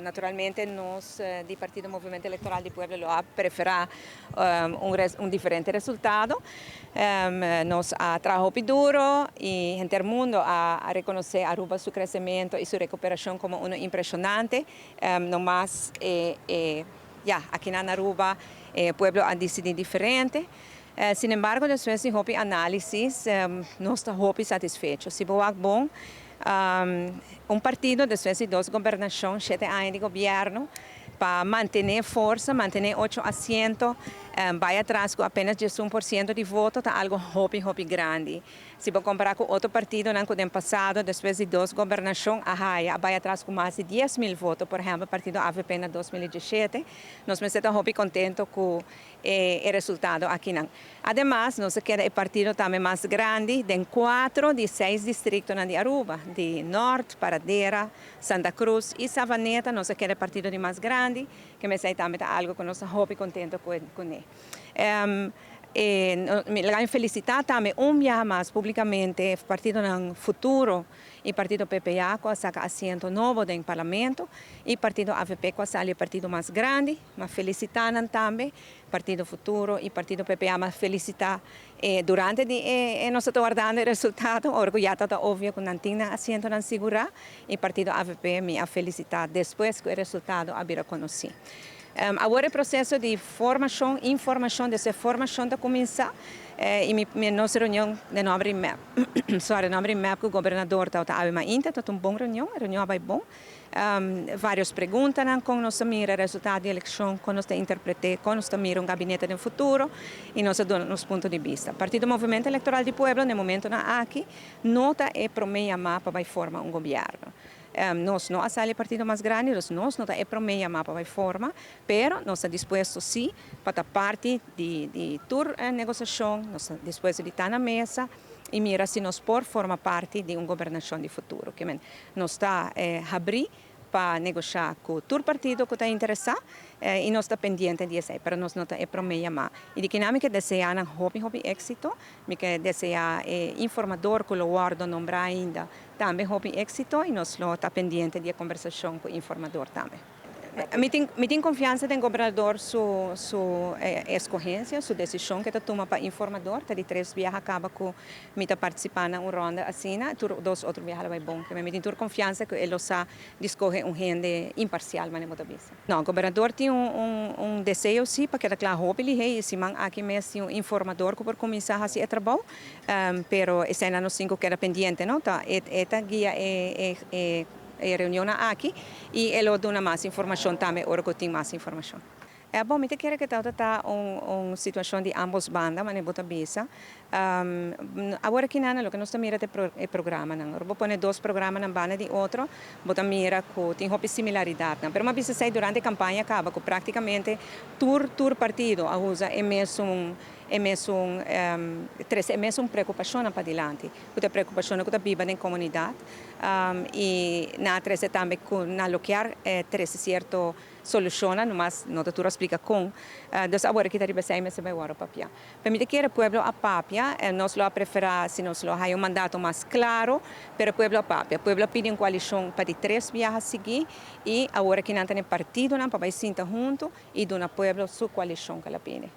Naturalmente, nós, do Partido Movimento Eleitoral do Pueblo, preferimos diferente resultado. Nós trabalhamos duro e, em todo mundo, a reconhecer Aruba, seu crescimento e sua recuperação como impressionante. No mais, aqui na Aruba, o Pueblo a decidido diferente. Sin embargo, depois de análises, nós estamos satisfeitos. Se for bom, partido, depois de 2 governações, 7 anos de governo, para manter força, manter 8 assentos, vai atrás com apenas 1% de voto, está algo hobby grande. Se for comparar com outro partido, no ano passado, depois de 2 governações, vai atrás com mais de 10.000 votos, por exemplo, o partido AVP na 2017. Nós estamos muito contentes com o resultado aqui. Además, nós queremos o partido também mais grande, de 4 de 6 distritos de Aruba, de Norte, Paradera, Santa Cruz e Savaneta. Nós queremos o partido de mais grande, que me sei também algo que nós estamos muito contentes com ele. Me felicitar também dia mais publicamente o partido no futuro e o partido PPA que saca assento novo no parlamento e o partido AVP que sai o partido mais grande. Mas felicitar também o partido futuro e o partido PPA, mas felicitar durante nós estamos aguardando o resultado, orgulhosa da óbvio que não tinha assento na segurar e o partido AVP me felicitar depois que o resultado a conhecido. Agora o processo de formação, informação, dessa formação está começar e nossa reunião de nome MEP, nome MEP que o governador está uma boa reunião, a reunião vai bom. Várias perguntas com nós mira o resultado da eleição, com nós interpretar, com nós mira gabinete no futuro e nós damos pontos de vista. O Partido Movimento Eleitoral do Pueblo, no momento aqui, não é para meia mapa vai formar governo. Nós não somos o partido mais grande, nós não é para meia mapa vai formar, mas nós estamos dispostos sim para parte de toda negociação, nós estamos dispostos de estar na mesa e mira se nós por formar parte de uma governação de futuro. Que nós está abrir para negociar com todo partido que está interessado e nós está pendente disso, para nós não é para meia mapa. E de que nós desejamos hobby êxito, que deseja informador que o guardo nombrar ainda também hobby êxito e nós está pendente de conversação com o informador também. Me tenho confiança no governador, sua escolha, sua decisão que está tomando para informador. De 3 viagens acaba com me participar na ronda assim, 2 outros viagens vai bom. Me tenho confiança que ele sabe escolher gente imparcial, mas não vista. Não, o governador tem desejo sim para que ele claro hobby e se man aqui mesmo informador que por começar a fazer trabalho, pero esse ano não 5 que era pendente, não tá? Esta guia reunião aqui e ele dá mais informação também, agora que tem mais informação. Bom, eu quero que está uma situação de ambos bandas, mas não vou bisa. Agora que nada, o que nós estamos mirando é o programa. Eu vou pôr 2 programas na banda de outro, vou mirar que tem uma similaridade. Mas uma vez que durante a campanha acaba que praticamente todo partido usa é mesmo uma preocupação para adiante, uma preocupação que está viva na comunidade e na trece também na local trece certo soluciona, mas não te explica como. Então agora que está ribeirando se vai agora papia. Para mim que o pueblo a papia, nós lo preferir se nós lo hay um mandato mais claro, para o pueblo a papia. O pueblo pede uma coalição para 3 viagens a seguir e agora que não tem partido, não para vai sentar junto e do pueblo sua coalição que ela pede.